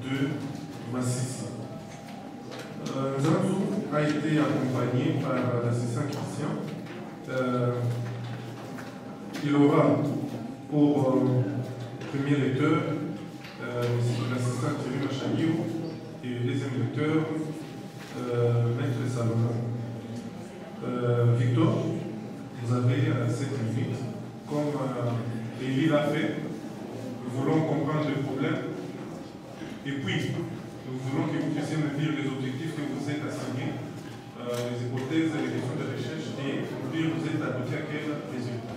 de Massissi. Zanzou a été accompagné par l'assistant Christian. Il aura pour premier lecteur l'assistant Thierry Machaliou et deuxième lecteur Maître Salomon. Victor, vous avez 7 minutes. Comme Élie l'a fait, nous voulons comprendre le problème et puis nous voulons que vous puissiez me dire les objectifs que vous êtes assignés, les hypothèses, les questions de recherche et puis vous êtes abouti à quel résultat.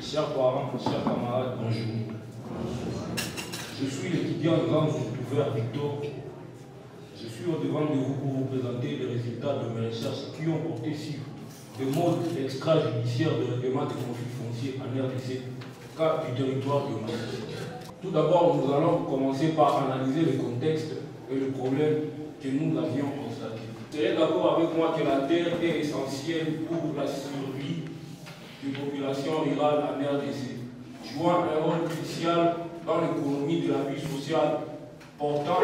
Chers parents, chers camarades, bonjour. Je suis l'étudiant grand ouvert Victor. Je suis au-devant de vous pour vous présenter les résultats de mes recherches qui ont porté sur des modes extrajudiciaires de règlement des conflits fonciers en RDC, cas du territoire de Massissi. Tout d'abord, nous allons commencer par analyser le contexte et le problème que nous avions constaté. Vous serez d'accord avec moi que la terre est essentielle pour la survie des populations rurales en RDC, jouant un rôle crucial dans l'économie de la vie sociale. Pourtant,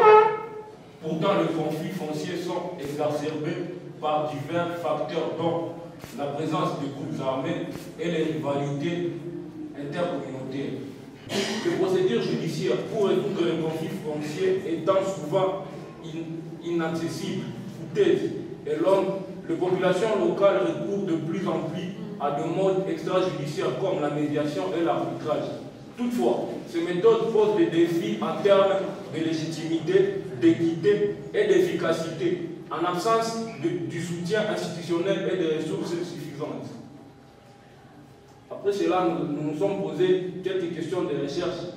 les conflits fonciers sont exacerbés par divers facteurs, dont la présence de groupes armés et les rivalités intercommunautaires. Les procédures judiciaires pour résoudre les conflits fonciers étant souvent inaccessibles, coûteuses et longues, les populations locales recourent de plus en plus à des modes extrajudiciaires comme la médiation et l'arbitrage. Toutefois, ces méthodes posent des défis en termes de légitimité, d'équité et d'efficacité, en absence du soutien institutionnel et des ressources suffisantes. Après cela, nous nous sommes posé quelques questions de recherche,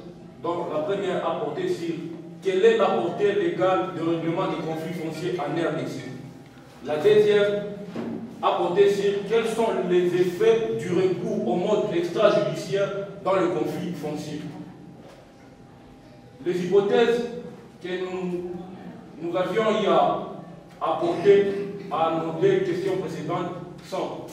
dont la première a porté sur quelle est la portée légale de règlement des conflits fonciers en RDC. La deuxième a porté sur quels sont les effets du recours au mode extrajudiciaire dans le conflit foncier. Les hypothèses que nous avions eu à apporter à nos deux questions précédentes sont: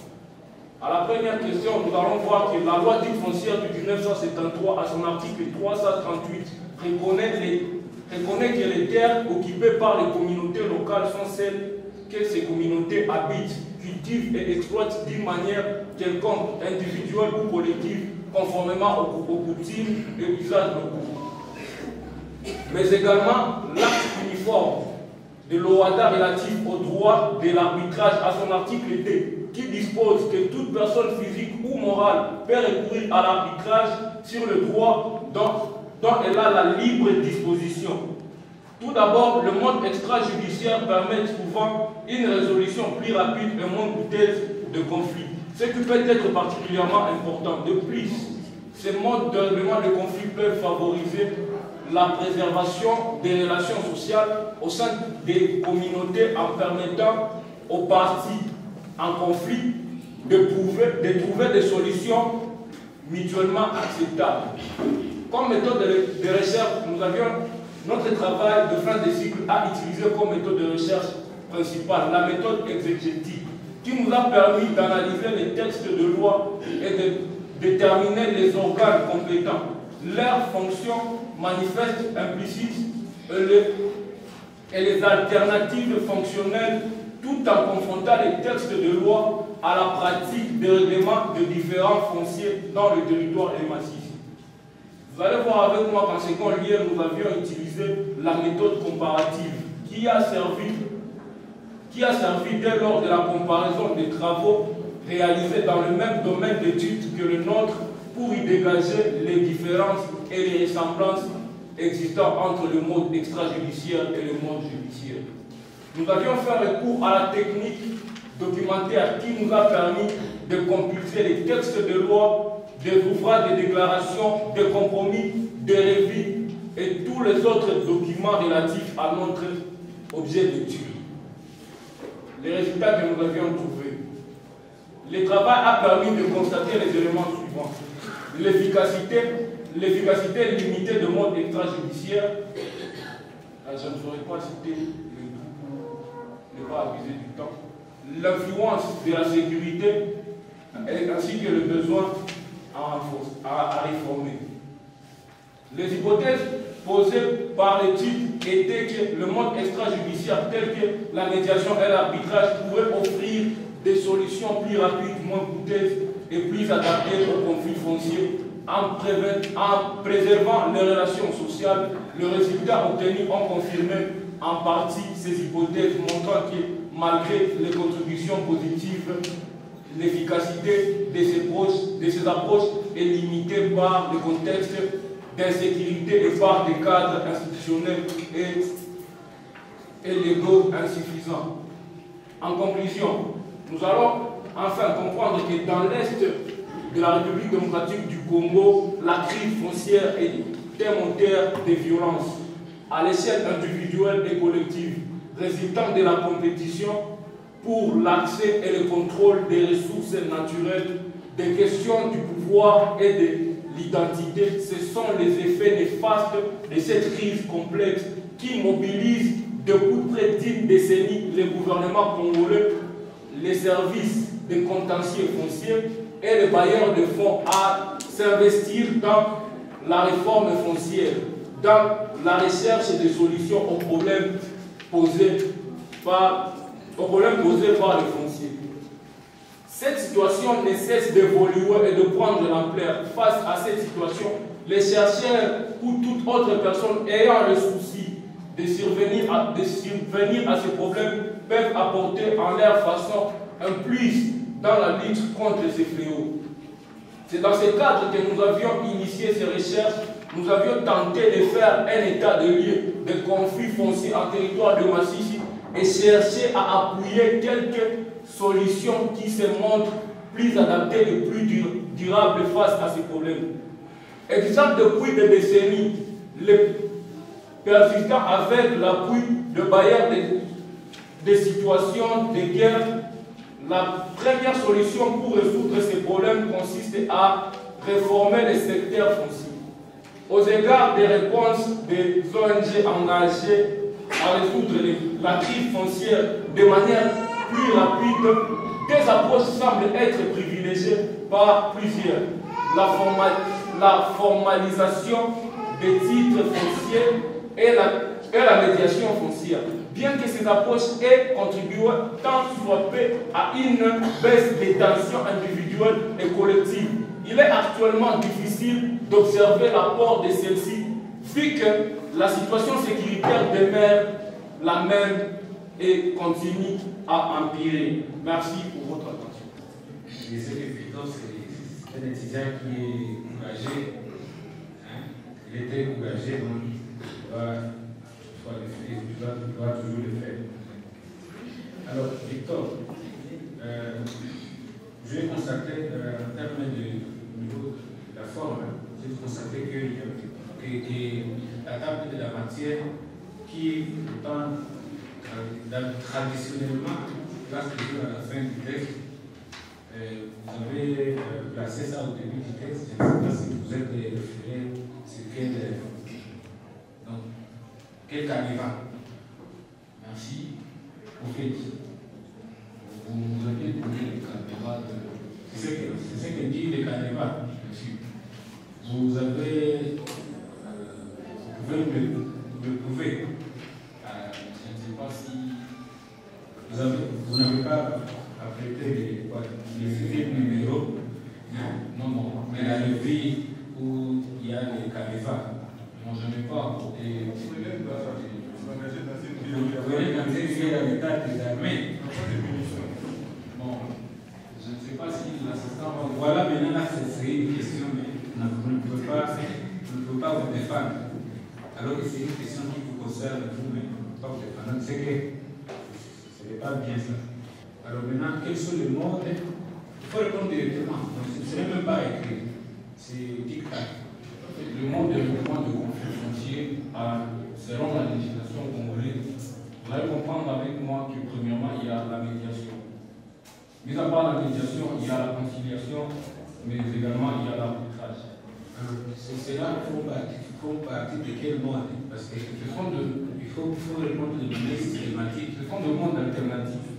à la première question, nous allons voir que la loi dite foncière de 1973, à son article 338, reconnaît que les terres occupées par les communautés locales sont celles que ces communautés habitent, cultivent et exploitent d'une manière quelconque, individuelle ou collective, conformément aux coutumes et usages locaux. Mais également l'acte uniforme de l'OHADA relatif au droit de l'arbitrage à son article 2, qui dispose que toute personne physique ou morale peut recourir à l'arbitrage sur le droit dont elle a la libre disposition. Tout d'abord, le mode extrajudiciaire permet souvent une résolution plus rapide et moins coûteuse de conflits, ce qui peut être particulièrement important. De plus, ces modes de règlement de conflits peuvent favoriser la préservation des relations sociales au sein des communautés en permettant aux parties en conflit de trouver des solutions mutuellement acceptables. Comme méthode de recherche, nous avions notre travail de fin de cycle a utilisé comme méthode de recherche principale la méthode exégétique, qui nous a permis d'analyser les textes de loi et de déterminer les organes compétents, leurs fonctions manifestes, implicites et les alternatives fonctionnelles, tout en confrontant les textes de loi à la pratique des règlements de différents fonciers dans le territoire et massif. Vous allez voir avec moi qu'en second lieu, nous avions utilisé la méthode comparative qui a servi dès lors de la comparaison des travaux réalisés dans le même domaine d'études que le nôtre pour y dégager les différences et les ressemblances existant entre le mode extrajudiciaire et le mode judiciaire. Nous avions fait recours à la technique documentaire qui nous a permis de compulser les textes de loi, des ouvrages de déclaration, des compromis, des revis et tous les autres documents relatifs à notre objet d'étude. Les résultats que nous avions trouvés. Le travail a permis de constater les éléments suivants. L'efficacité limitée de mode extrajudiciaire. Je ne saurais pas citer le tout pour ne pas abuser du temps. L'influence de la sécurité ainsi que le besoin à réformer. Les hypothèses posée par l'étude était que le mode extrajudiciaire tel que la médiation et l'arbitrage pourraient offrir des solutions plus rapides, moins coûteuses et plus adaptées aux conflits fonciers en préservant les relations sociales. Les résultats obtenus ont confirmé en partie ces hypothèses, montrant que malgré les contributions positives, l'efficacité de ces approches est limitée par le contexte d'insécurité et par des cadres institutionnels et légaux insuffisants. En conclusion, nous allons enfin comprendre que dans l'Est de la République démocratique du Congo, la crise foncière est démontaire des violences à l'échelle individuelle et collective, résultant de la compétition pour l'accès et le contrôle des ressources naturelles, des questions du pouvoir et de l'identité. Ce sont les effets néfastes de cette crise complexe qui mobilise depuis près d'une décennie les gouvernements congolais, les services de contentieux fonciers et les bailleurs de fonds à s'investir dans la réforme foncière, dans la recherche des solutions aux problèmes posés par les fonciers. Cette situation ne cesse d'évoluer et de prendre l'ampleur. Face à cette situation, les chercheurs ou toute autre personne ayant le souci de survenir à ce problème peuvent apporter en leur façon un plus dans la lutte contre ces fléaux. C'est dans ce cadre que nous avions initié ces recherches. Nous avions tenté de faire un état de lieu des conflits fonciers en territoire de Massissi et chercher à appuyer quelques solutions qui se montrent plus adaptées et plus durables face à ces problèmes. Exemple depuis des décennies, les persistants avec l'appui de bailleurs des situations de guerre, la première solution pour résoudre ces problèmes consiste à réformer les secteurs fonciers. Aux égards des réponses des ONG engagées à résoudre la crise foncière de manière plus rapide, des approches semblent être privilégiées par plusieurs. La formalisation des titres fonciers et la médiation foncière. Bien que ces approches aient contribué tant soit peu à une baisse des tensions individuelles et collectives, il est actuellement difficile d'observer l'apport de celles-ci, vu que la situation sécuritaire demeure la même et continue à empirer. Merci pour votre attention. Je sais que plutôt c'est un étudiant qui est engagé. Il était engagé, donc tu dois toujours le faire. Alors, Victor, je vais constater en termes de niveau de la forme, j'ai constaté que la table de la matière qui pourtant traditionnellement place toujours à la fin du texte, vous avez placé ça au début du texte. Je ne sais pas si vous êtes référé sur quel canevas. Merci. Au fait, vous avez donné le canevas de. C'est ce que dit le canevas, monsieur. Vous avez. Vous le prouver. Je ne sais pas si. Vous n'avez pas apprêté les numéros. Non. Mais la levée où il y a les canevas. Non, je n'ai pas apporté. Vous voyez quand vous êtes à l'état des armées. Bon, je ne sais pas si l'assistant. Voilà, maintenant, c'est une question, mais vous ne pouvez pas vous défendre. Alors que c'est une question qui vous concerne vous-même. C'est que ce n'est pas bien ça. Alors maintenant, quels sont les modes? Il faut répondre directement. Ce n'est même pas écrit. C'est dictat. Le mode de règlement de conflit foncier, selon la législation congolaise, vous allez comprendre avec moi que premièrement, il y a la médiation. Mis à part la médiation, il y a la conciliation, mais également il y a l'arbitrage. Cela font partie de quel mode? Parce que il faut répondre de manière systématique. Ce sont des modes alternatifs.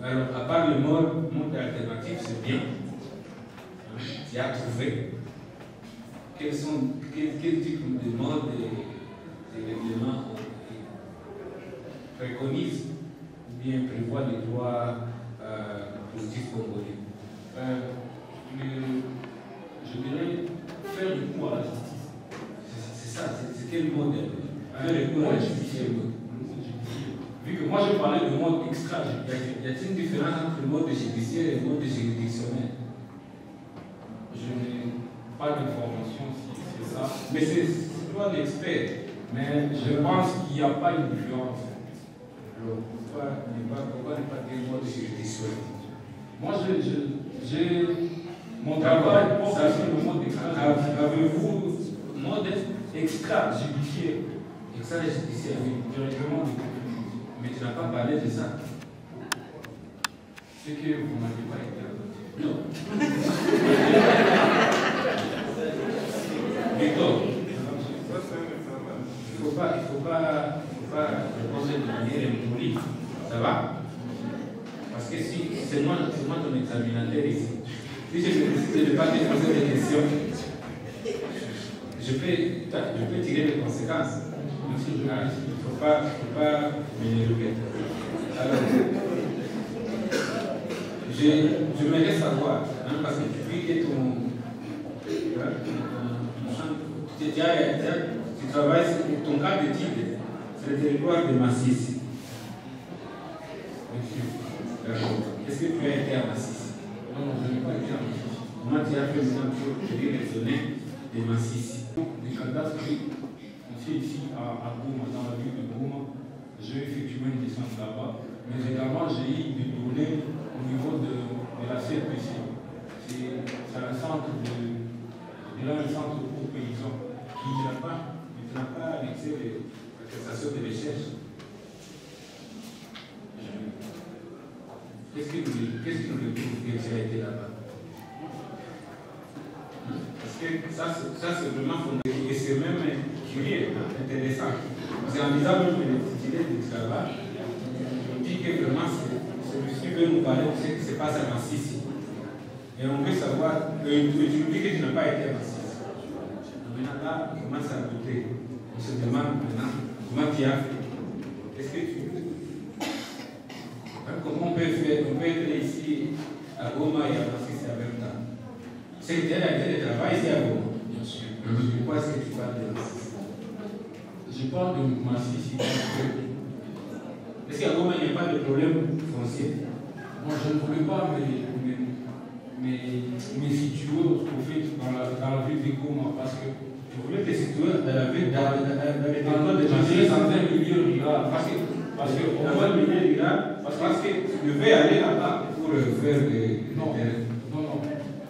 Alors, à part le monde alternatif, c'est bien. Tu as trouvé. quel type de mode et règlements préconise ou bien prévoit les droits positifs congolais. Je dirais faire du coup à la justice. C'est ça, c'est quel mode faire du coup à la justice. Vu que moi je parlais de mode extrajudiciaire, y a-t-il une différence entre le mode judiciaire et le mode juridictionnel? Je n'ai pas d'informations sur ça, mais c'est toi l'expert. Mais je pense qu'il n'y a pas une différence. Alors, pourquoi ne pas dire mode juridictionnel? Moi, mon travail porte sur le mode extrajudiciaire. Avez-vous mode extrajudiciaire? Extrajudiciaire, oui, directement. Mais tu n'as pas parlé de ça. C'est que vous n'avez pas été adopté. Non. Victor, il ne faut pas répondre de manière impolie. Ça va? Parce que si c'est moi ton examinateur ici, si je décide de ne pas te poser des questions, je peux tirer les conséquences. Il ne faut pas m'énerver. Alors, j'aimerais savoir, hein, parce que depuis que tu travailles sur ton cas d'étude, c'est le territoire de Massis. Est-ce que tu as été à Massis? Non, je n'ai pas été à Massis. Comment tu as fait maintenant pour obtenir les données de Massis? Les cadastres ici à Goma, dans la ville de Goma, j'ai effectué une descente là-bas, mais également j'ai eu des données au niveau de la CPC. C'est un centre pour paysans qui n'a pas accès à l'attestation de recherche. Qu'est-ce qui nous prouve que tu as été là-bas? Parce que ça c'est vraiment fondé. Et c'est même curieux, intéressant. Parce qu'en disant même l'intitulé du travail, on dit que vraiment celui-ci veut nous parler de ce qui se passe à Massis. Et on veut savoir, tu dis que tu n'as pas été à Massis. Maintenant là, on commence à douter. On se demande maintenant comment tu as fait. Est-ce que comment on peut faire? On peut être ici à Goma et à Massis en même temps. C'est que tu as été de travail ici à Goma. Bien sûr. Pourquoi est-ce que tu parles de Massis? Je parle de Massis. Est-ce qu'à Goma, il n'y a pas de problème foncier? Moi, je ne voulais pas me situer au prophète dans la ville de Goma parce que je voulais te situer dans la ville, dans le territoire de Massis, dans un milieu rural. Parce que on voit le milieu rural, parce que je vais aller là-bas pour faire des. Non.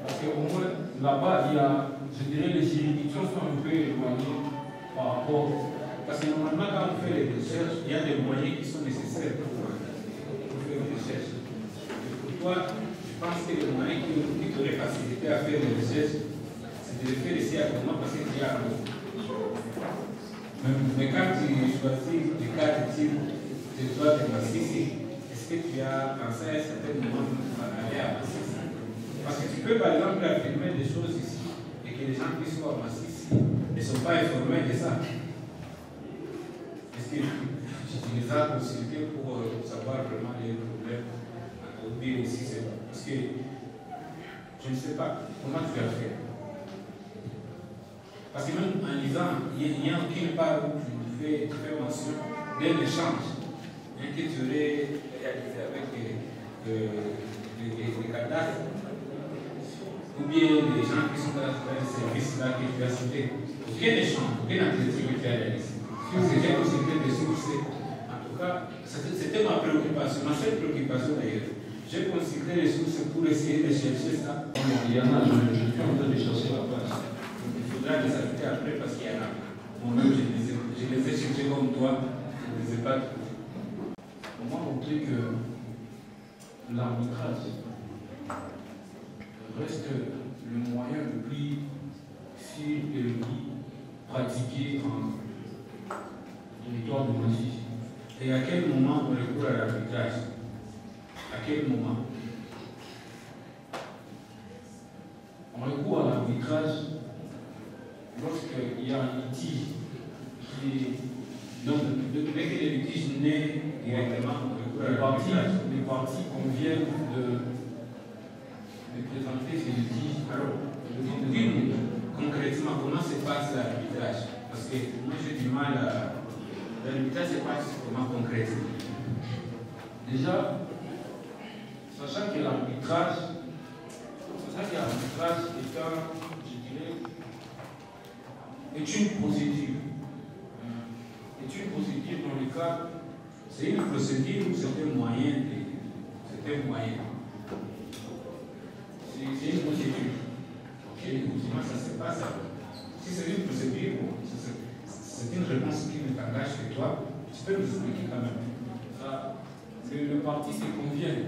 Parce qu'au moins, là-bas, il y a, je dirais, les juridictions sont un peu éloignées par rapport. Parce que normalement, quand on fait les recherches, il y a des moyens qui sont nécessaires pour faire les recherches. Et pourquoi je pense que les moyens qui pourraient faciliter à faire les recherches, c'est de les faire ici à Goma parce qu'il y a l'eau. Mais quand tu choisis des cas de type de toi de Massis, est-ce que tu as pensé à un certain moment pour aller à Massis? Parce que tu peux par exemple affirmer des choses ici et que les gens qui sont à Massis ne sont pas informés de ça. Est-ce que tu les as consultés pour savoir vraiment les problèmes ou bien aussi c'est parce que je ne sais pas comment tu as fait. Parce que même en lisant, il n'y a aucune part où tu fais mention d'un échange que tu aurais réalisé avec les cadastres ou bien les gens qui sont dans les services là que tu as cités. Aucun échange, aucun entretien que tu as réalisé. Parce que j'ai consulté des sources. En tout cas, c'était ma préoccupation, ma seule préoccupation d'ailleurs. J'ai consulté les sources pour essayer de chercher ça. Il y en a, je suis en train de chercher la page. Il faudra les ajouter après parce qu'il y en a. Moi-même, je les ai cherchés comme toi, je ne les ai pas trouvés. On m'a montré que l'arbitrage reste le moyen le plus sûr et le plus pratiqué en territoire de Massis. Et à quel moment on recourt à l'arbitrage? À quel moment? On recourt à l'arbitrage y a un litige qui est. Donc, dès que le litige naît directement, les parties conviennent de présenter ces litiges. Alors, dis-nous concrètement comment se passe l'arbitrage. Parce que moi j'ai du mal à. L'arbitrage se passe comment concrètement? Déjà, sachant que l'arbitrage est une procédure. Est une procédure dans le cas. C'est une procédure ou c'est un moyen C'est une procédure. Ok, comment ça se passe alors? Si c'est une procédure, c'est une réponse qui ne t'engage que toi, tu peux nous expliquer quand même. Ça, le parti se convient.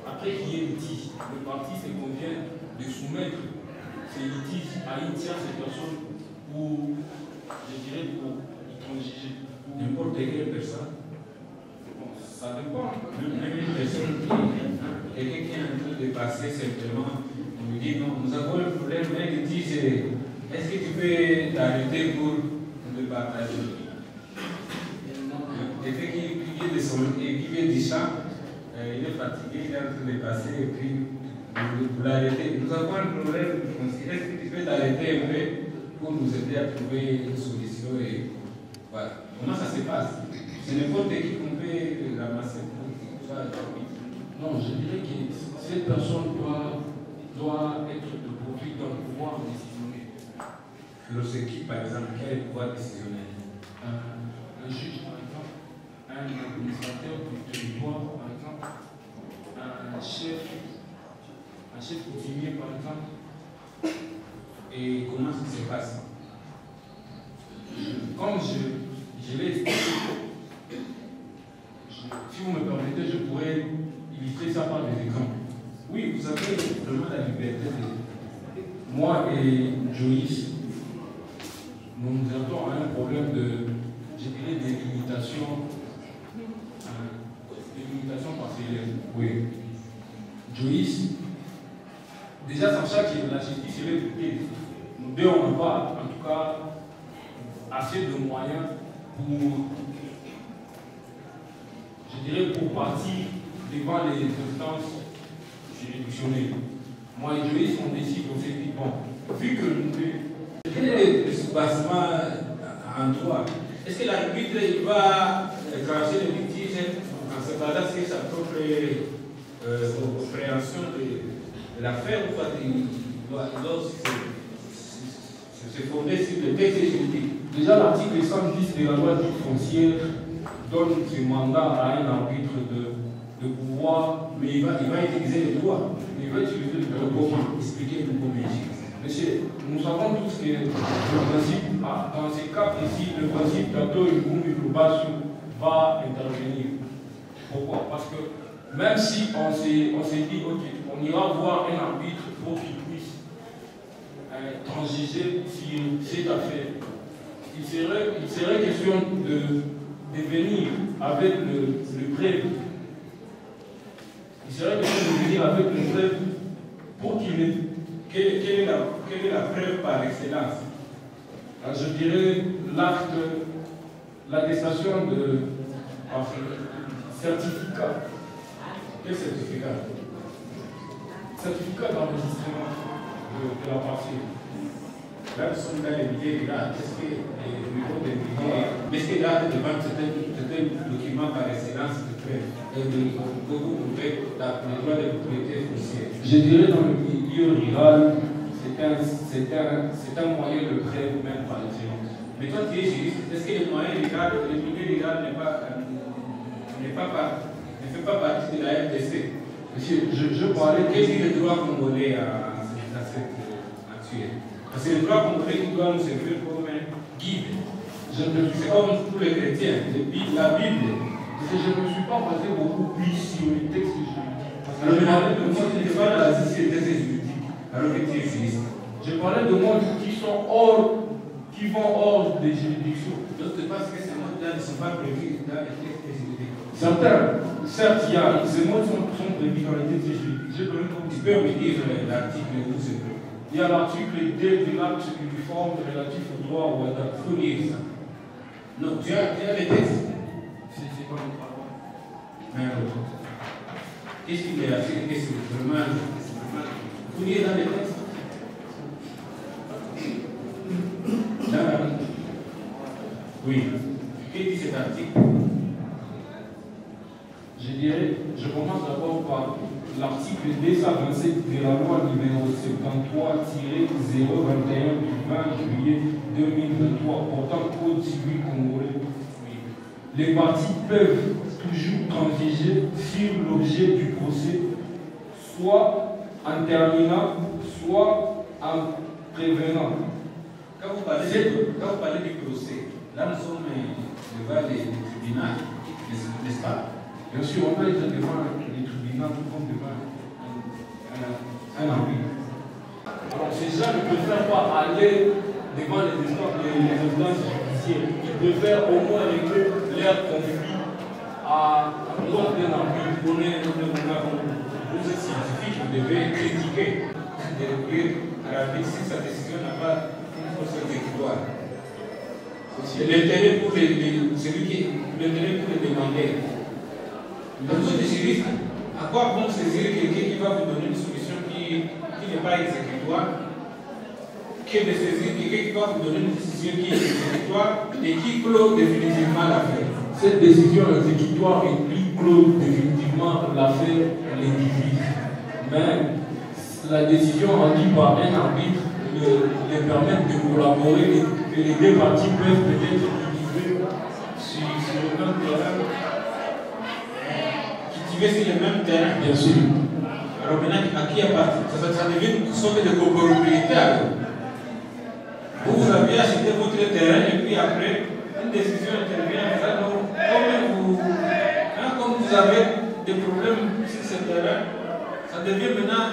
Après qu'il y ait litige, le parti se convient de soumettre ces litiges à une tierce personne pour, je dirais, pour y transiger. N'importe quelle personne. Bon, ça dépend. Même une personne quelqu'un qui est en train de passer simplement, on lui dit non, nous avons un problème, mais il dit est-ce que tu peux t'arrêter pour le partager? Quelqu'un qui vient du champ, il est fatigué, il est en train de passer et puis vous l'arrêtez. Nous avons un problème, est-ce que tu peux t'arrêter un peu pour nous aider à trouver une solution et voilà. Comment ça se passe? C'est n'importe qui qu'on peut ramasser pour ça. Non, je dirais que cette personne doit être de profit dans le pouvoir décisionnaire. Alors c'est qui par exemple? Quel est le pouvoir décisionnaire? Un juge par exemple, un administrateur du territoire par exemple, un chef coutumier par exemple. Et comment ça se passe? Comme je l'ai expliqué, si vous me permettez, je pourrais illustrer ça par des exemples. Oui, vous avez vraiment la liberté de... Moi et Joyce, nous nous attendons à un problème de, je dirais, délimitation parcellaire. Oui. Joyce, déjà sachant que la justice est écoutée, nous deux, on n'a pas, en tout cas, assez de moyens pour, je dirais, pour partir devant les instances juridictionnelles. Moi et Joyce, on décide, on s'est dit, bon, vu que nous deux... Quel est le soubassement en droit? Est-ce que l'arbitre va trancher le litige en se basant sur sa propre compréhension de l'affaire ou doit se fonder sur le texte juridique? Déjà, l'article 110 de la loi dite foncière donne ce mandat à un arbitre de pouvoir. Mais il va utiliser le droit. Il va utiliser le droit. Comment? Expliquez-nous comment. Monsieur, nous savons tous que le principe, dans ces cas précis, le principe d'Ato Ngumbi va intervenir. Pourquoi? Parce que même si on s'est dit, ok, on ira voir un arbitre pour qu'il puisse transiger sur cette affaire, il serait question de venir avec le preuve. Il serait question de venir avec le preuve pour qu'il ait. Quelle est la preuve par excellence? Je dirais l'acte, l'attestation de certificat. Quel certificat? Certificat d'enregistrement de la parcelle. Là, nous sommes dans les billets là. Est-ce que au niveau des billets, mais est-ce que l'acte de vente c'est un document par excellence de preuve? Et vous pouvez le droit de propriété foncière. Je dirais dans le milieu rural, c'est un moyen de preuve même par excellence. Mais toi tu es juriste, est-ce que le moyen légal, le milieu légal ne fait pas partie de la RDC? Monsieur, je parlais Qu'est-ce que le droit congolais à cette actuelle? Parce que le droit congolais qui doit nous servir comme un guide. C'est comme tous les chrétiens, la Bible. Je ne me suis pas basé beaucoup plus sur les textes juridiques. Alors, je parlais de moi qui ne pas dans la textes juridiques, alors que tu es juriste. Je parlais de mots qui vont hors des juridictions. Donc, tu penses que ces mots-là ne sont pas prévus dans les textes juridiques? Certains, certes, ces mots sont prévus dans les textes juridiques. Tu peux me dire l'article où c'est prévu? Il y a l'article 2 de l'acte uniforme relatif au droit au WADA. Il faut lire ça. Non, tu as les textes. C'est pas le travail. Mais qu'est-ce qu'il y a? Qu'est-ce que c'est vraiment? Vous lire dans les textes. Là, oui. Qu'est-ce que dit cet article? Je dirais, je commence d'abord par l'article 227 de la loi numéro 73-021 du 20 juillet 2023 portant Code civil congolais. Les parties peuvent toujours transiger sur l'objet du procès, soit en terminant, soit en prévenant. Quand vous parlez du procès, là nous sommes devant les tribunaux, n'est-ce pas? Bien sûr, on peut être devant les tribunaux comme devant un arbitre. Alors, ces gens ne préfèrent pas aller devant les instances judiciaires. Ils préfèrent au moins régler leur conflit à l'ordre d'un arbitre. Vous êtes scientifique, vous devez critiquer. À l'arbitre, si sa décision n'a pas une force exécutoire. L'intérêt pour les demandeurs. Donc, vous êtes juriste, à quoi bon saisir quelqu'un qui va vous donner une solution qui n'est pas exécutoire, que de saisir quelqu'un qui va vous donner une décision qui est exécutoire et qui clôt définitivement l'affaire? Cette décision exécutoire et qui clôt définitivement l'affaire les divise. Mais la décision rendue par un arbitre les permet de collaborer et les deux parties peuvent peut-être diviser sur le même terrain. Sur le même terrain. Bien sûr. Alors maintenant, à qui appartient? Ça devient une sorte de copropriété. Vous avez acheté votre terrain et puis après, une décision intervient. Comme vous avez des problèmes sur ce terrain, ça devient maintenant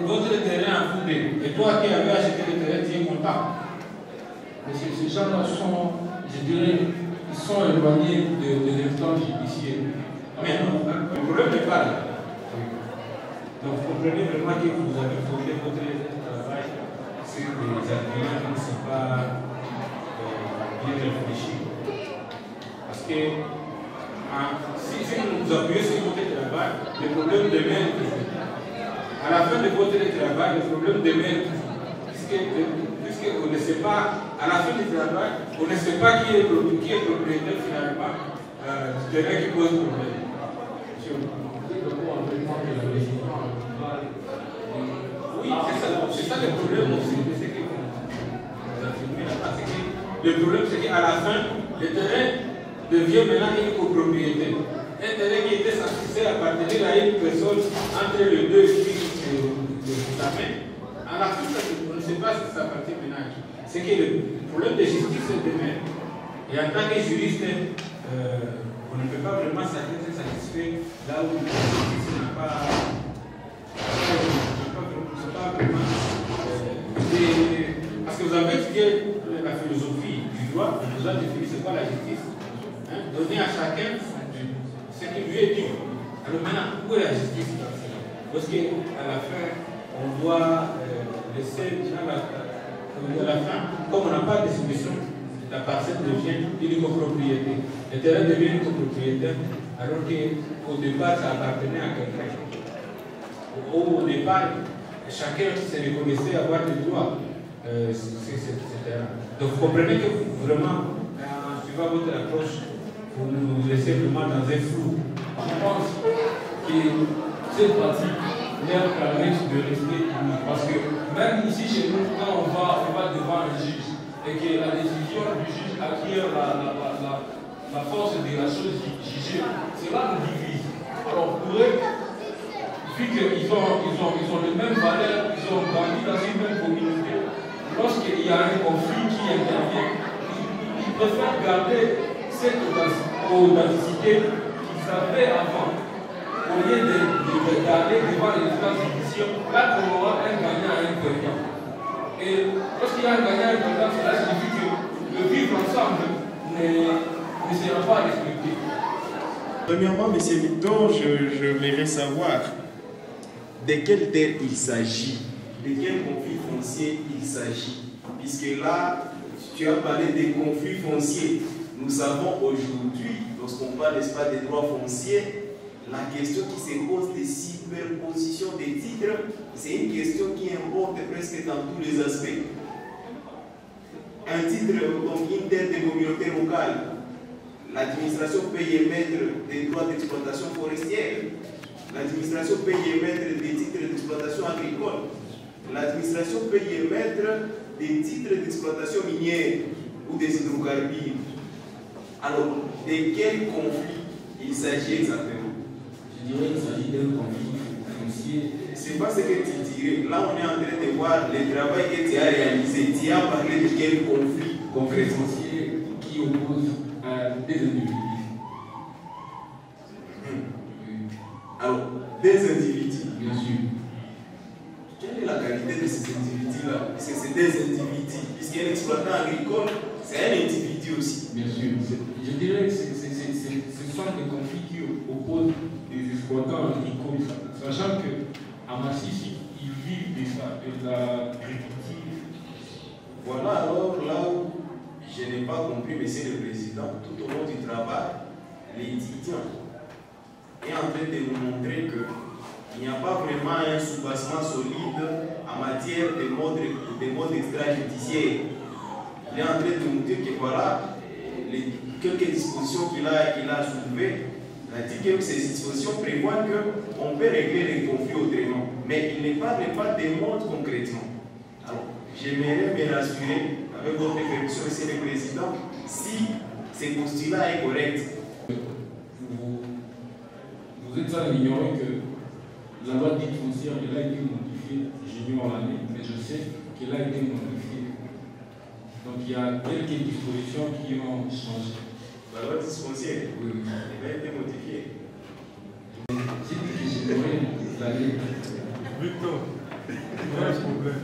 votre terrain à fouler. Et toi qui avais acheté le terrain, tu es content. Mais ces gens-là sont, je dirais, ils sont éloignés de l'instance judiciaire. Mais non, le problème n'est pas là. Donc vous comprenez vraiment que vous avez fondé votre travail sur des arguments qui ne sont pas bien réfléchis. Parce que si vous vous appuyez sur votre travail, le problème demeure toujours. À la fin de votre travail, le problème demeure toujours. Puisqu'on ne sait pas, à la fin du travail, on ne sait pas qui est propriétaire finalement du terrain qui pose problème. Oui, c'est ça le problème aussi. Le problème, c'est qu'à la fin, le terrain devient maintenant une copropriété. Un terrain qui était censé appartenir à une personne entre les deux qui la main. À la fin, on ne sait pas si ça appartient maintenant à qui. C'est que le problème de justice est demain. Et en tant que juriste, on ne peut pas vraiment s'être satisfait là où la justice n'a pas vraiment. Parce que vous avez étudié la philosophie du droit, vous avez défini c'est quoi la justice. Donner à chacun ce qui lui est dû. Alors maintenant, où est la justice? Parce qu'à la fin, on doit laisser à la fin, comme on n'a pas de solution, la parcelle devient une copropriété. Le terrain devient une copropriété, alors qu'au départ, ça appartenait à quelqu'un. Au départ, chacun se reconnaissait avoir des droits sur ce terrain. Donc vous comprenez que vraiment, en suivant votre approche, vous nous laissez vraiment dans un flou. Je pense que cette pratique leur permet de rester unis. Parce que même ici chez nous, quand on va devant un juge, et que la décision du juge acquiert la force de la chose jugée, cela nous divise. Alors pour eux, vu qu'ils ont les mêmes valeurs, ils ont grandi dans une même communauté, lorsqu'il y a un conflit qui intervient, ils préfèrent garder cette authenticité qu'ils avaient avant, au lieu de garder devant les instances judiciaires, là on aura un gagnant et un perdant. Et lorsqu'il y a un gagnant et un perdant, cela signifie que le vivre ensemble ne sera pas respecté. Premièrement, M. Victor, je voudrais savoir de quelle terre il s'agit. de quel conflit foncier il s'agit. Puisque là, tu as parlé des conflits fonciers. Nous savons aujourd'hui, lorsqu'on parle, n'est-ce pas, des droits fonciers, la question qui se pose des superpositions des titres, c'est une question qui importe presque dans tous les aspects. Un titre, donc une terre de communauté locale, l'administration peut y émettre des droits d'exploitation forestière, l'administration peut y émettre des titres d'exploitation agricole, l'administration peut y émettre des titres d'exploitation minière ou des hydrocarbures. Alors, de quel conflit il s'agit exactement? Je dirais qu'il s'agit d'un conflit foncier. C'est pas ce que tu dirais. Là, on est en train de voir le travail que tu as réalisé. Tu as parlé de quel conflit concrètement? Foncier qui oppose des individus. Alors, des individus. Bien sûr. Quelle est la qualité de ces individus-là? Parce que c'est des individus. Puisqu'un exploitant agricole, c'est un individu aussi. Bien sûr. Je dirais que ce sont des conflits qui opposent des exploitants agricoles, sachant qu'à Massissi, ils vivent de l'agriculture. Voilà alors là où je n'ai pas compris, Monsieur le Président, tout au long du travail, l'étudiant est en train de nous montrer qu'il n'y a pas vraiment un soubassement solide en matière de mode extrajudiciaire. Il est en train de nous dire que voilà, quelques dispositions qu'il a soulevées, il a dit que ces dispositions prévoient qu'on peut régler les conflits autrement. Mais il ne parle pas des modes concrètement. Alors, j'aimerais me rassurer, avec votre permission, Monsieur le Président, si ce postulat est correct. Vous êtes sans ignorer que la loi dite foncière, elle a été modifiée, j'ignore l'année, mais je sais qu'elle a été modifiée. Donc il y a quelques dispositions qui ont changé. La loi dite foncière, Oui. elle a été modifiée. J'ai dit que j'ignorais l'année. Victor, il y a un problème.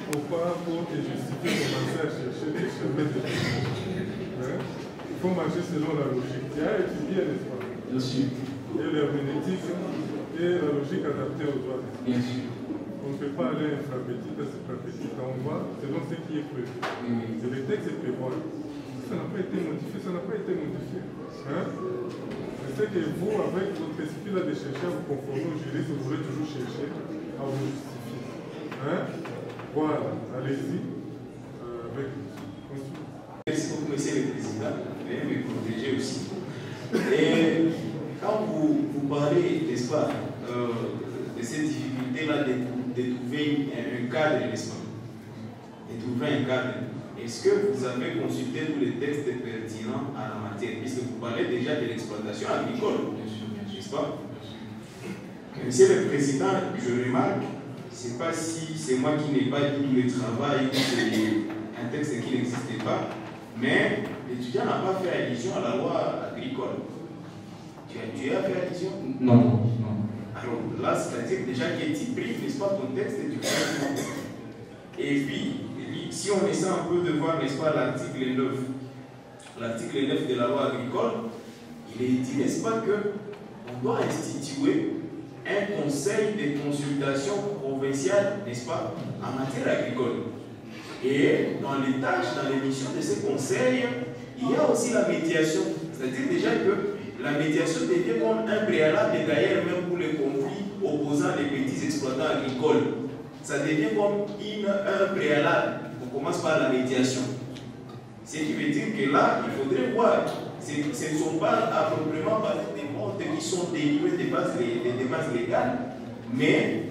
Faut pas, pour te justifier, commencer à chercher des chemins de il faut marcher selon la logique. Tu as étudié, n'est-ce pas? Bien sûr. Et l'herméneutique et la logique adaptée au droit. Bien sûr. On ne peut pas aller infrapétite à suprapétite. On va selon ce qui est prévu. Oui. C'est le texte prévoit. Ça n'a pas été modifié, ça n'a pas été modifié. Hein? Je sais que vous, avec votre esprit là de chercher à vous conformer aux juristes, vous voulez toujours chercher à vous justifier. Hein? Voilà, allez-y. Avec Merci beaucoup, Monsieur le Président. Veuillez me protéger aussi. Et quand vous parlez, n'est-ce pas, de cette difficulté-là de trouver un cadre, n'est-ce pas? De trouver un cadre. Est-ce que vous avez consulté tous les textes pertinents à la matière? Puisque vous parlez déjà de l'exploitation agricole, n'est-ce pas? Monsieur le Président, je remarque, je ne sais pas si c'est moi qui n'ai pas dit tout le travail ou c'est un texte qui n'existait pas, mais l'étudiant n'a pas fait allusion à la loi agricole. Tu as fait allusion? Non, non. Alors là, c'est-à-dire déjà que tu prives, n'est-ce pas, ton texte du traitement. Et puis, si on essaie un peu de voir, n'est-ce pas, l'article 9, l'article 9 de la loi agricole, il est dit, n'est-ce pas, qu'on doit instituer un conseil de consultation provincial, n'est-ce pas, en matière agricole. Et dans les tâches, dans les missions de ce conseil, il y a aussi la médiation. C'est-à-dire déjà que la médiation devient comme un préalable, d'ailleurs même pour les conflits opposant les petits exploitants agricoles. Ça devient comme un préalable. On commence par la médiation. Ce qui veut dire que là, il faudrait voir. Ce ne sont pas à proprement parler des modes qui sont dérivés des bases légales, mais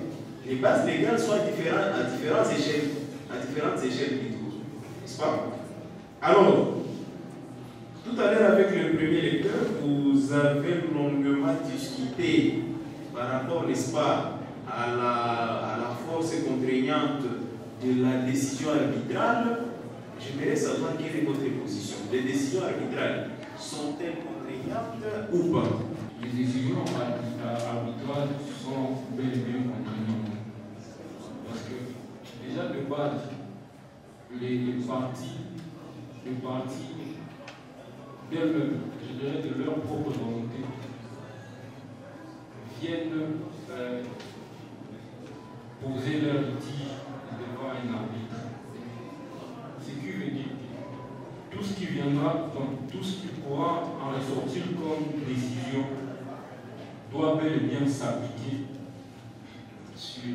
les bases légales sont à différentes échelles. À différentes échelles plutôt. N'est-ce pas? Alors, tout à l'heure avec le premier lecteur, vous avez longuement discuté par rapport, n'est-ce pas, à la force contraignante de la décision arbitrale. J'aimerais savoir quelle est votre position. Les décisions arbitrales sont-elles contraignantes ou pas? Les décisions arbitrales sont bel et bien contraignantes. Parce que, déjà de base, les partis d'elles-mêmes, je dirais de leur propre volonté, viennent poser leur litige devant un arbitre. Ce qui veut dire que tout ce qui viendra, donc tout ce qui pourra en ressortir comme décision doit bel et bien s'appliquer.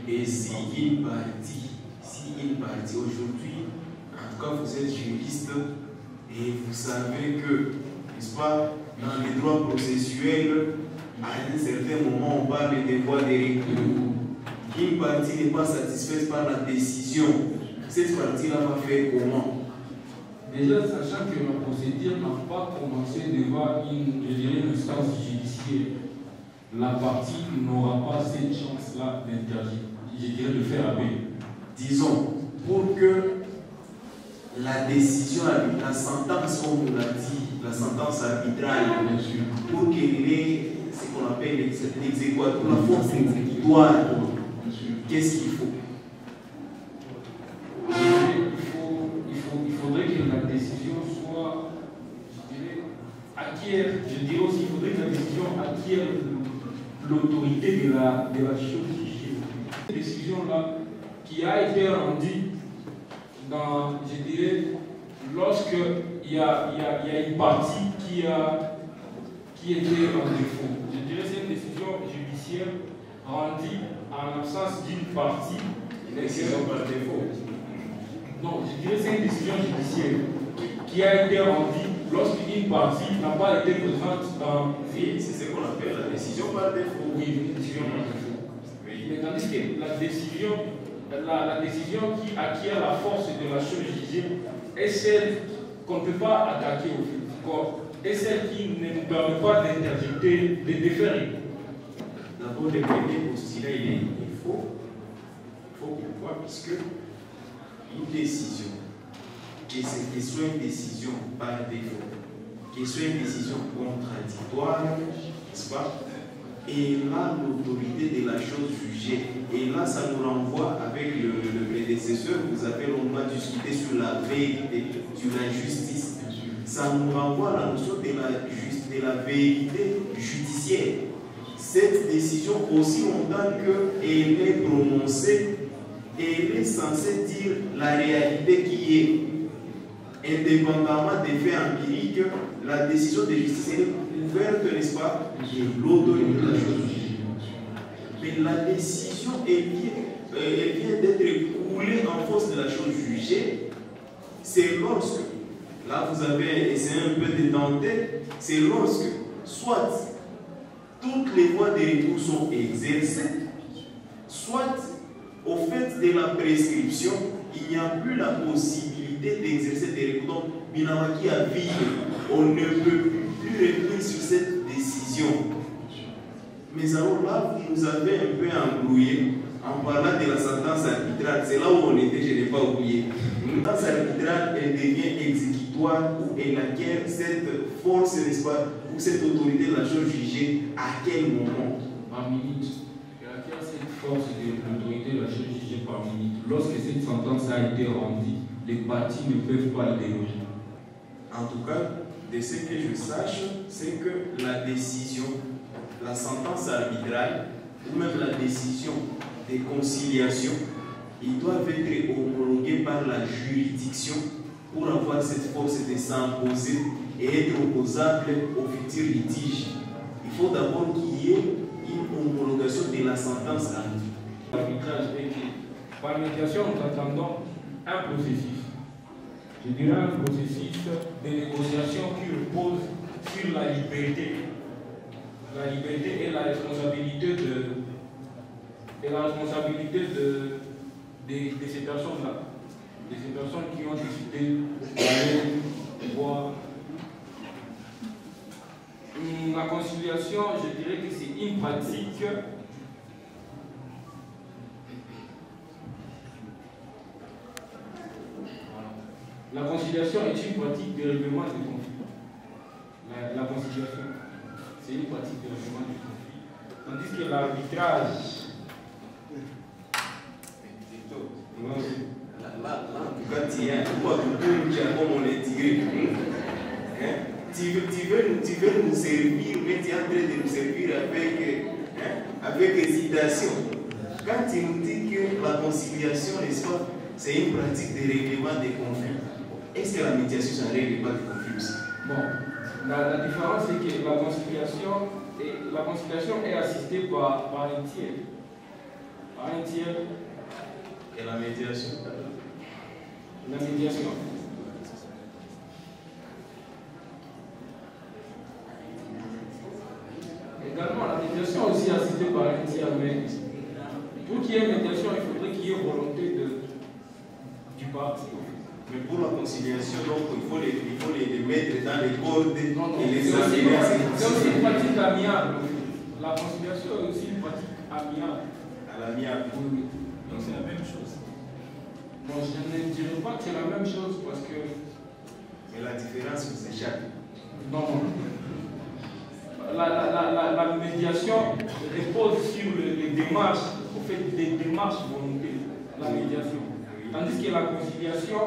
Et si une partie aujourd'hui, en tout cas vous êtes juriste et vous savez que, n'est-ce pas, dans les droits processuels, à un certain moment on parle des voies de recours. Une partie n'est pas satisfaite par la décision. Cette partie-là va faire comment? Déjà, sachant que la procédure n'a pas commencé devant une instance judiciaire, la partie n'aura pas cette chance-là d'interdire, je dirais, de faire appel. Disons, pour que la décision, la sentence, comme on l'a dit, la sentence arbitrale, pour qu'elle ait ce qu'on appelle l'exécutoire, la force exécutoire, qu'est-ce qu'il faut? Il faudrait que la décision soit, je dirais, acquiert, je dirais aussi, il faudrait que la décision acquiert l'autorité de la chose jugée. Cette décision-là, qui a été rendue dans, je dirais, lorsque il y a une partie qui était en défaut. Je dirais que c'est une décision judiciaire rendue en absence d'une partie. Une décision par défaut. Non, je dirais que c'est une décision judiciaire qui a été rendue lorsqu'une partie n'a pas été présente dans... Oui, c'est ce qu'on appelle la décision par défaut. Oui, une décision par défaut. Oui. Mais tandis que la décision qui acquiert la force de la chose jugée est celle qu'on ne peut pas attaquer au fil du corps, est celle qui ne nous permet pas d'interjeter, de déférer. D'abord, le premier postulat, il est faux. Pourquoi? Puisque une décision, que ce soit une décision par défaut, que ce soit une décision contradictoire, n'est-ce pas? Et là, l'autorité de la chose jugée. Et là, ça nous renvoie avec le prédécesseur, vous avez longuement discuté sur la vérité, sur la justice. Ça nous renvoie à la notion de la vérité judiciaire. Cette décision, aussi longtemps qu'elle est prononcée, elle est censée dire la réalité qui est. Indépendamment des faits empiriques, la décision de justice est ouverte, n'est-ce pas, de l'autorité de la chose jugée. Mais la décision, elle vient d'être coulée en force de la chose jugée. C'est lorsque, là vous avez essayé un peu de tenter, c'est lorsque, soit toutes les voies de recours sont exercées, soit au fait de la prescription, il n'y a plus la possibilité d'exercer des recours. Donc, Binamaki a vie, on ne peut plus revenir sur cette décision. Mais alors là, vous nous avez un peu embrouillé en parlant de la sentence arbitrale. C'est là où on était, je n'ai pas oublié. La sentence arbitrale, elle devient exécutoire ou elle acquiert cette force, n'est-ce pas, ou cette autorité de la chose jugée à quel moment? Par minute. Elle acquiert cette force de l'autorité de la chose jugée par minute. Lorsque cette sentence a été rendue, les parties ne peuvent pas le déroger. En tout cas, de ce que je sache, c'est que la décision, la sentence arbitrale, ou même la décision de conciliation, ils doivent être homologués par la juridiction pour avoir cette force de s'imposer et être opposable au futur litige. Il faut d'abord qu'il y ait une homologation de la sentence arbitrale. L'arbitrage est que, par médiation, nous attendons un processus. Je dirais un processus de négociation qui repose sur la liberté. La liberté et la responsabilité de ces personnes-là. De ces personnes qui ont décidé d'aller voir. La conciliation, je dirais que c'est une pratique La conciliation est une pratique de règlement des conflits. La conciliation, c'est une pratique de règlement des conflits. Tandis que l'arbitrage. Là, en tout cas, tu es comme on est tiré. Tu veux nous servir, mais tu es en train de nous servir avec hésitation. quand il nous dit que la conciliation, n'est-ce pas, c'est une pratique de règlement des conflits, est-ce que la médiation, c'est un règlement des conflits aussi? Bon, la différence, c'est que la conciliation est assistée par un tiers. Par un tiers. Et la médiation? La médiation. Également, la médiation aussi assistée par un tiers, mais pour qu'il y ait médiation, il faudrait qu'il y ait volonté du parti. Mais pour la conciliation, donc, il faut les mettre dans les cordes et les c'est amener. aussi une pratique amiable. La conciliation est aussi une pratique amiable. À l'amiable. Oui. Donc c'est la même chose. Bon, je ne dirais pas que c'est la même chose parce que. Mais la différence vous échappe. Non. La médiation repose sur les démarches, au fait des démarches volontaires, la médiation. Tandis que la conciliation,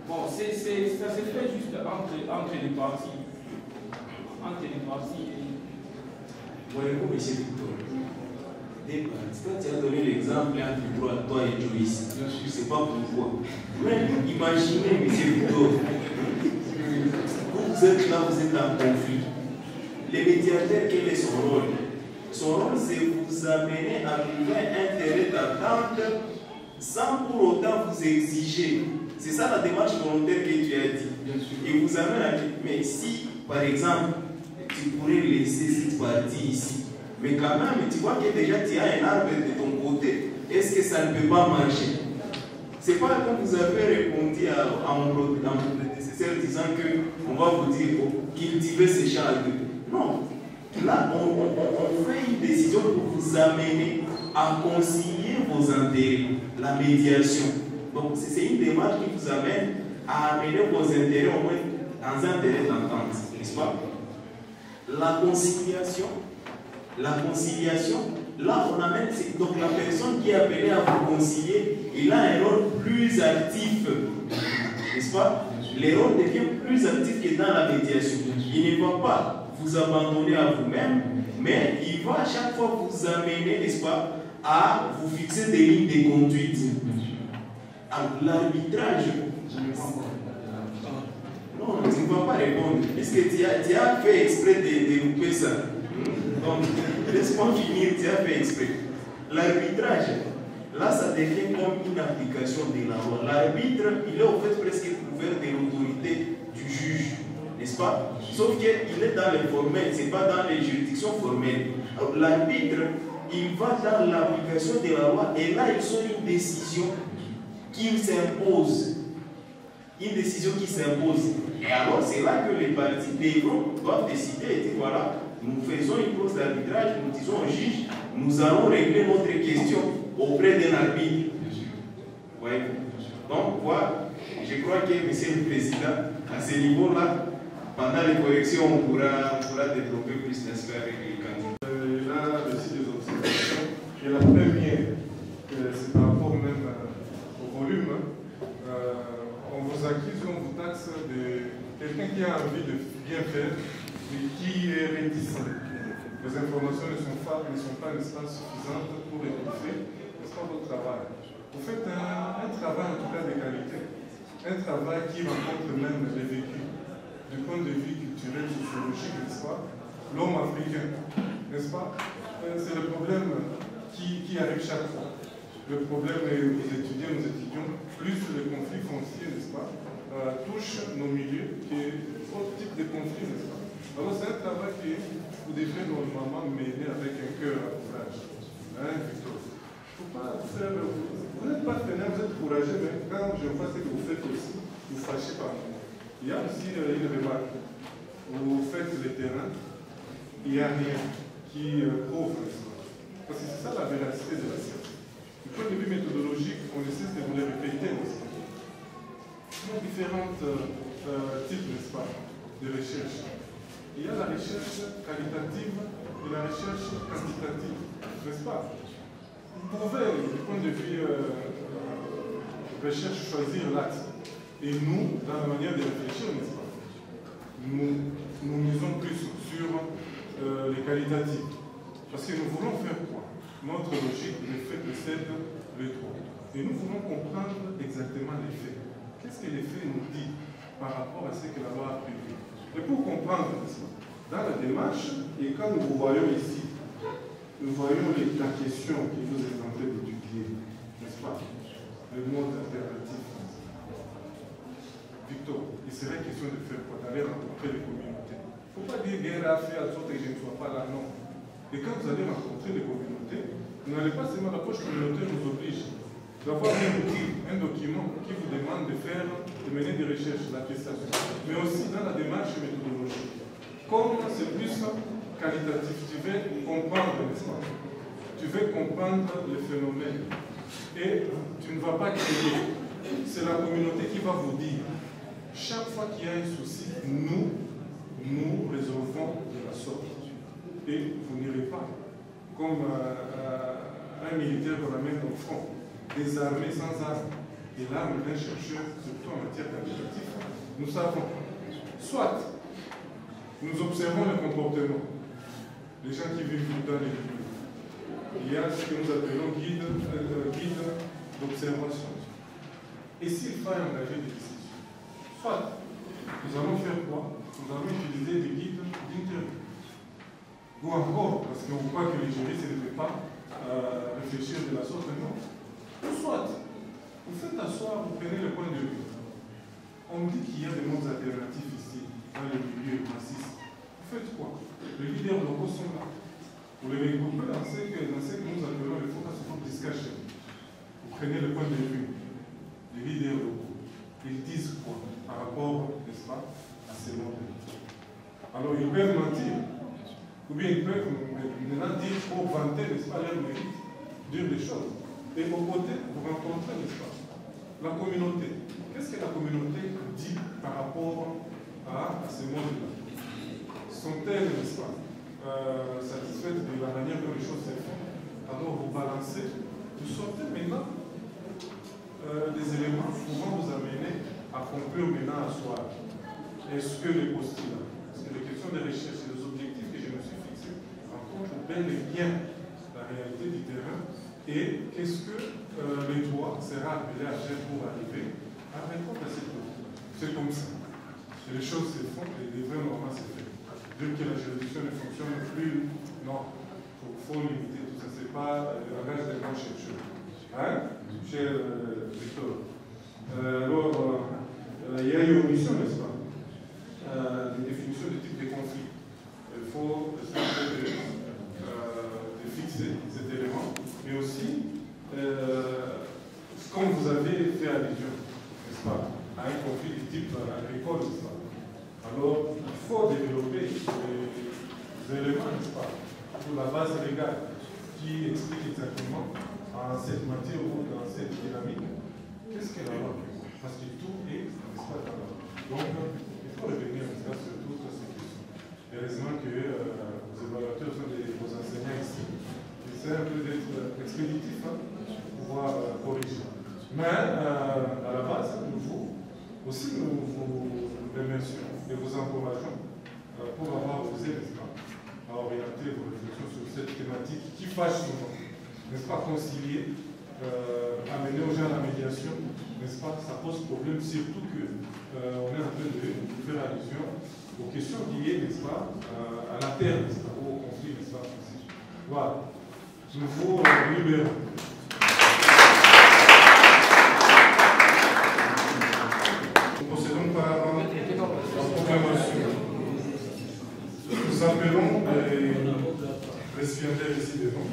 bon, ça se fait juste entre les parties. Entre les parties. Voyez-vous, M. Victor, quand tu as donné l'exemple entre toi et Joyce, je ne sais pas pourquoi. Mais imaginez, M. Victor, vous êtes là, vous êtes en conflit. Le médiateur, quel est son rôle? Son rôle, c'est vous amener à trouver un terrain d'attente sans pour autant vous exiger. C'est ça la démarche volontaire que tu as dit. Et vous amène à dire, mais si, par exemple, tu pourrais laisser cette partie ici, mais quand même, tu vois que déjà tu as un arbre de ton côté, est-ce que ça ne peut pas marcher? C'est pas comme vous avez répondu à mon prédécesseur disant qu'on va vous dire cultiver ces champs à deux. Non. Là, on fait une décision pour vous amener à concilier vos intérêts, la médiation. Donc, c'est une démarche qui vous amène à amener vos intérêts au moins dans un terrain d'entente, n'est-ce pas? La conciliation, là, on amène, donc la personne qui est appelée à vous concilier, il a un rôle plus actif, n'est-ce pas? Le rôle devient plus actif que dans la médiation. Il ne va pas vous abandonner à vous-même, mais il va à chaque fois vous amener, n'est-ce pas, à vous fixer des lignes de conduite. L'arbitrage. Non, tu ne vas pas répondre. Est-ce que tu as fait exprès de louper ça? Donc, laisse-moi finir, tu as fait exprès. L'arbitrage, là, ça devient comme une application de la loi. L'arbitre, il est au fait presque couvert de l'autorité du juge, n'est-ce pas? Sauf qu'il est dans les formels, ce n'est pas dans les juridictions formelles. Alors, l'arbitre, il va dans l'application de la loi et là, il sort une décision qui s'impose. Une décision qui s'impose. Et alors, c'est là que les parties doivent décider et dire voilà, nous faisons une clause d'arbitrage, nous disons au juge, nous allons régler notre question auprès d'un arbitre. Ouais. Donc, voilà, je crois que, Monsieur le Président, à ce niveau-là, pendant les corrections, on pourra développer plus, n'est-ce pas, avec les candidats. Là, aussi des observations. Et la première, c'est par rapport même au volume. On vous accuse, on vous taxe de quelqu'un qui a envie de bien faire, mais qui est réticent. Les informations ne sont pas, n'est-ce pas, suffisantes pour étouffer, n'est-ce pas, votre travail. Vous faites un travail en tout cas de qualité, un travail qui rencontre même les vécus, du point de vue culturel, sociologique, n'est-ce pas, l'homme africain, n'est-ce pas? C'est le problème qui arrive chaque fois. Le problème est aux étudiants, plus les conflits fonciers, n'est-ce pas, touchent nos milieux et autres types de conflits, n'est-ce pas? Alors c'est un travail que vous devrez normalement mener avec un cœur à courage. Hein, Victor? Faut pas faire, vous n'êtes pas fainéant, vous êtes courageux, mais quand je vois ce que vous faites aussi, vous fâchez par moi. Il y a aussi une remarque. Vous faites le terrain, il n'y a rien qui prouve, n'est-ce pas? Parce que c'est ça la véracité de la science. Du point de vue méthodologique, on essaie de vous les répéter aussi. Il y a différents types, n'est-ce pas, de recherche. Il y a la recherche qualitative et la recherche quantitative, n'est-ce pas? Vous pouvez, du point de vue recherche, choisir l'axe. Et nous, dans la manière de réfléchir, n'est-ce pas, nous misons plus sur les qualitatifs. Parce que nous voulons faire quoi? notre logique, les faits précèdent les droits. Et nous voulons comprendre exactement les faits. Qu'est-ce que les faits nous disent par rapport à ce que la loi a prévu? Et pour comprendre ça, dans la démarche, et quand nous vous voyons ici, nous voyons la question que vous êtes en train d'étudier, n'est-ce pas? Le mode alternatif. Victor, il serait question de faire quoi? D'aller rencontrer les communautés. Il ne faut pas dire guerre à faire à sorte que je ne sois pas là, non. Et quand vous allez rencontrer les communautés, vous n'allez pas seulement l'approche communautaire nous oblige d'avoir un document qui vous demande de faire, de mener des recherches, l'attestation, mais aussi dans la démarche méthodologique. Comme c'est plus qualitatif, tu veux comprendre, n'est-ce pas? Tu veux comprendre les phénomènes. Et tu ne vas pas créer. C'est la communauté qui va vous dire. Chaque fois qu'il y a un souci, nous résolvons de la sorte. Et vous n'irez pas comme un militaire qu'on amène au front, désarmé sans armes, et l'arme d'un chercheur, surtout en matière qualitative. Nous savons, soit nous observons le comportement, les gens qui vivent dans les milieux. Il y a ce que nous appelons guide d'observation. Et s'il faut engager des décisions, soit nous allons faire quoi? Nous allons utiliser des guides d'interview. Ou encore, parce qu'on voit que les juristes ne peuvent pas réfléchir de la sorte, non. Soit, vous faites asseoir, vous prenez le point de vue. On dit qu'il y a des modes alternatifs ici, dans les milieux racistes. Vous faites quoi? Les leaders locaux sont là. Vous les regroupez dans ce que nous appelons le focus group discussion. Vous prenez le point de vue des leaders locaux. Ils disent quoi par rapport, n'est-ce pas, à ces modes? Alors, ils peuvent mentir. Ou bien ils peuvent maintenant dire pour vanter, n'est-ce pas, leur mérite, dire des choses. Et au côté, vous rencontrez, n'est-ce pas, la communauté. Qu'est-ce que la communauté dit par rapport à ces modes-là? Sont-elles, n'est-ce pas, satisfaites de la manière dont les choses se font? Alors vous balancez, vous sortez maintenant des éléments pouvant vous amener à conclure maintenant à soi. Est-ce que les postulats, parce que les questions de recherche et les objectifs que je me suis fixés rencontrent bel et bien la réalité du terrain et qu'est-ce que l'État sera appelé à faire pour arriver à répondre à cette question. C'est comme ça. Et les choses se font et les vrais moments se font. Dire que la juridiction ne fonctionne plus, non. Il faut limiter tout ça. Ce n'est pas le langage des grands chercheurs. Hein, cher Victor? Alors, il y a une omission, n'est-ce pas? Des définitions de type de conflit. Il faut essayer de fixer cet élément, mais aussi, comme vous avez fait allusion, n'est-ce pas, à un conflit de type agricole, n'est-ce pas? Alors, il faut développer des éléments, n'est-ce pas, pour la base légale qui explique exactement en cette matière ou dans cette dynamique, qu'est-ce qu'elle a? Parce que tout est, n'est-ce pas, dans la loi. Donc, il faut revenir sur toutes ces questions. Heureusement que vos évaluateurs sont vos enseignants ici. Ils essaient un peu d'être expéditifs pour pouvoir corriger. Mais à la base, nous aussi nous vous remercions et vous encourageons pour avoir osé, n'est-ce pas, à orienter vos réflexions sur cette thématique qui fâche souvent, n'est-ce pas, concilier, amener aux gens la médiation, n'est-ce pas, ça pose problème, surtout que on est en train de faire allusion aux questions liées, n'est-ce pas, à la terre, n'est-ce pas, au conflit, n'est-ce pas, voilà. Nouveau libéral. Nous procédons par la proclamation. Nous appelons les récipiendaires ici devant.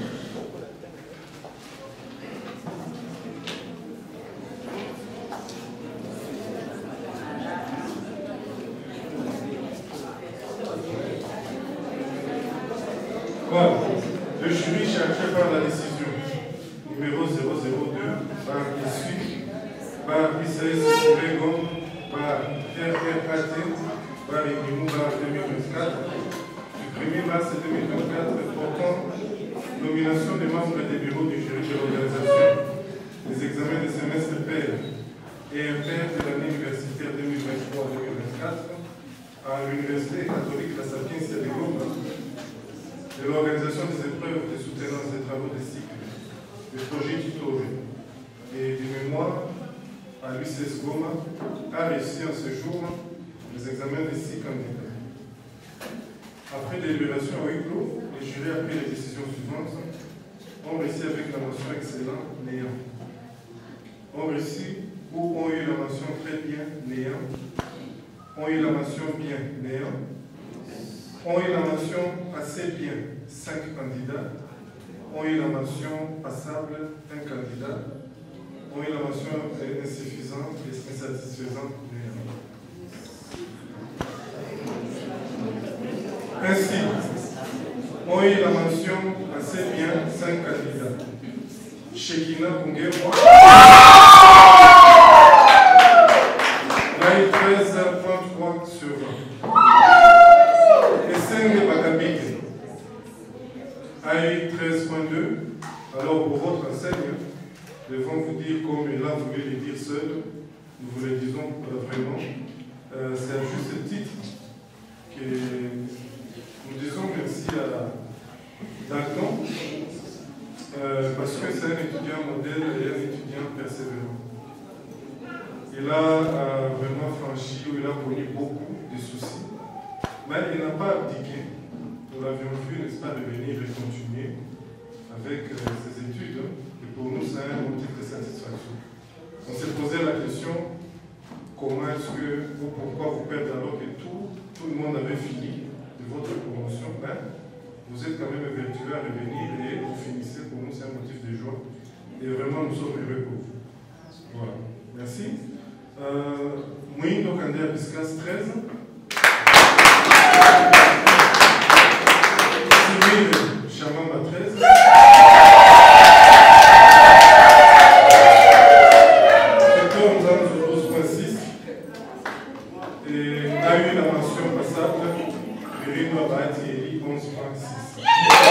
Voilà. Le jury chargé par la décision numéro 002 par issue par Isaïe Sisségon par RRAT par Epimou par 2024 du 1er mars 2024 portant nomination des membres des bureaux du jury de l'organisation des examens de semestre pair et impair de l'année universitaire 2023-2024 à l'Université catholique La Sapientia de Goma de l'organisation des épreuves de soutenance des travaux de cycle, des projets tutorés et du mémoire à l'UCS Goma a réussi en ce jour les examens des 6 candidats. Après délibération à huis clos, les jurys ont pris les décisions suivantes. Ont réussi avec la mention excellent, néant. Ont réussi ou ont eu la mention très bien, néant. Ont eu la mention bien, néant. Ont eu la mention assez bien, 5 candidats. Ont eu la mention passable, 1 candidat. Ont eu la mention insuffisante et insatisfaisante, néant. Ainsi, ont eu la mention assez bien 5 candidats. Shekina Kungema a eu 13,3 sur 20. Et Senge Bakabike a eu 13,2. Alors pour votre enseigne, devons vous dire comme là vous voulez le dire seul, nous vous le disons vraiment, c'est à juste titre que nous disons merci à Dalton, parce que c'est un étudiant modèle et un étudiant persévérant. Il a vraiment franchi, il a connu beaucoup de soucis, mais il n'a pas abdiqué. Nous l'avions vu, n'est-ce pas, de venir et continuer avec ses études, et pour nous, c'est un motif de satisfaction. On s'est posé la question, comment est-ce que, ou pourquoi vous perdez alors que tout le monde avait fini de votre promotion, ben, vous êtes quand même vertueux à revenir et vous finissez. Pour nous, c'est un motif de joie. Et vraiment, nous sommes heureux pour vous. Voilà. Merci. Mouindo Kandé Biscas 13. Cyril Chamamba 13. Victor Nzanzo 12.6. Et a eu la mention passable. Virino Abati Eli 11.6.